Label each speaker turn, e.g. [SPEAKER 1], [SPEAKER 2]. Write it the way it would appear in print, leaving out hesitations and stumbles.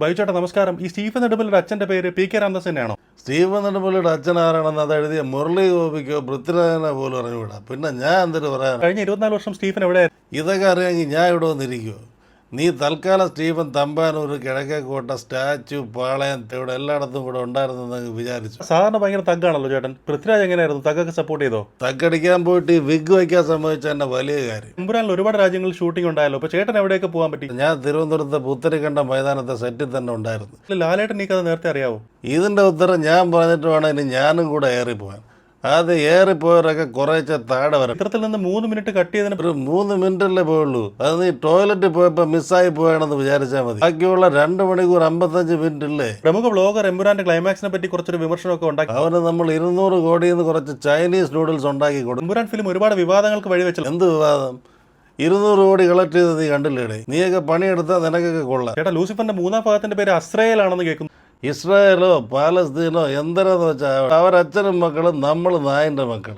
[SPEAKER 1] ബൈചേട്ടാ നമസ്കാരം. ഈ സ്റ്റീഫൻ നെടുമ്പലിയുടെ അച്ഛന്റെ പേര് പി കെ രാമദാസ് തന്നെയാണോ?
[SPEAKER 2] സ്റ്റീഫൻ നെടുമ്പള്ളിയുടെ അച്ഛൻ ആരാണെന്ന് അത് എഴുതിയ മുരളി ഗോപിക്കോ പൃഥ്വിരാജനെ പോലും അറിഞ്ഞുവിടാ. പിന്നെ ഞാൻ എന്തിനു പറയാൻ?
[SPEAKER 1] കഴിഞ്ഞ 24 വർഷം സ്റ്റീഫൻ എവിടെയായിരുന്നു?
[SPEAKER 2] ഇതൊക്കെ അറിയാമെങ്കിൽ ഞാൻ ഇവിടെ വന്നിരിക്കുമോ? നീ തൽക്കാലം സ്റ്റീഫൻ തമ്പാനൂർ, കിഴക്കേക്കോട്ട, സ്റ്റാച്യു, പാളയം, ഇവിടെ എല്ലായിടത്തും കൂടെ ഉണ്ടായിരുന്നെന്ന് വിചാരിച്ചു.
[SPEAKER 1] സാധാരണ ഭയങ്കര തഗ്ഗാണല്ലോ ചേട്ടൻ. പൃഥ്വിരാജ് എങ്ങനെയായിരുന്നു? തഗ്ഗൊക്കെ സപ്പോർട്ട് ചെയ്തോ?
[SPEAKER 2] തക്കടിക്കാൻ പോയിട്ട് ഈ വിഗ് വയ്ക്കാൻ സമ്മതിച്ച എന്നെ വലിയ കാര്യം.
[SPEAKER 1] എമ്പുരാനിൽ ഒരുപാട് രാജ്യങ്ങളിൽ ഷൂട്ടിംഗ് ഉണ്ടായല്ലോ. അപ്പോൾ ചേട്ടൻ എവിടെയൊക്കെ പോകാൻ പറ്റി?
[SPEAKER 2] ഞാൻ തിരുവനന്തപുരത്തെ പുത്തരിക്കണ്ട മൈതാനത്തെ സെറ്റിൽ തന്നെ ഉണ്ടായിരുന്നു.
[SPEAKER 1] ലാലേട്ടൻ ഈ കഥ നേരത്തെ അറിയാവോ?
[SPEAKER 2] ഇതിൻ്റെ ഉത്തരം ഞാൻ പറഞ്ഞിട്ട് വേണം ഇനി ഞാനും കൂടെ ഏറിപ്പോവാൻ. അത് ഏറിപ്പോയവരൊക്കെ കുറേശ്ശെ താഴെ വരാം.
[SPEAKER 1] ചിത്രത്തിൽ നിന്ന് 3 മിനിറ്റ് കട്ട് ചെയ്തതിന്
[SPEAKER 2] ഒരു 3 മിനിറ്റല്ലേ പോയുള്ളൂ. അത് നീ ടോയ്ലറ്റിൽ പോയപ്പോൾ മിസ്സായി പോയാണെന്ന് വിചാരിച്ചാൽ മതി. ബാക്കിയുള്ള 2 മണിക്കൂർ 55 മിനിറ്റ് ഇല്ലേ?
[SPEAKER 1] പ്രമുഖ വ്ളോഗർ എമ്പുരാന്റെ ക്ലൈമാക്സിനെ പറ്റി കുറച്ചൊരു വിമർശനമൊക്കെ ഉണ്ടാക്കി.
[SPEAKER 2] അവന് നമ്മൾ 200 കോടിയിൽ നിന്ന് കുറച്ച് ചൈനീസ് നൂഡിൽസ് ഉണ്ടാക്കി കൊടുക്കും.
[SPEAKER 1] എമ്പുരാൻ ഫിലിം ഒരുപാട് വിവാദങ്ങൾക്ക് വഴിവെച്ചല്ലോ.
[SPEAKER 2] എന്ത് വിവാദം? 200 കോടി കളക്ട് ചെയ്ത് നീ കണ്ടില്ലേടേ? നീയൊക്കെ പണിയെടുത്താൽ നിനക്കൊക്കെ കൊള്ളാം.
[SPEAKER 1] ചേട്ടാ, ലൂസിഫറിന്റെ 3-ാം ഭാഗത്തിന്റെ പേര് അസ്രയേലാണെന്ന് കേൾക്കുന്നു.
[SPEAKER 2] ഇസ്രായേലോ പാലസ്തീനോ എന്തരാന്ന് വെച്ചാൽ അവരച്ഛനും മക്കളും, നമ്മൾ നായൻ്റെ മക്കൾ.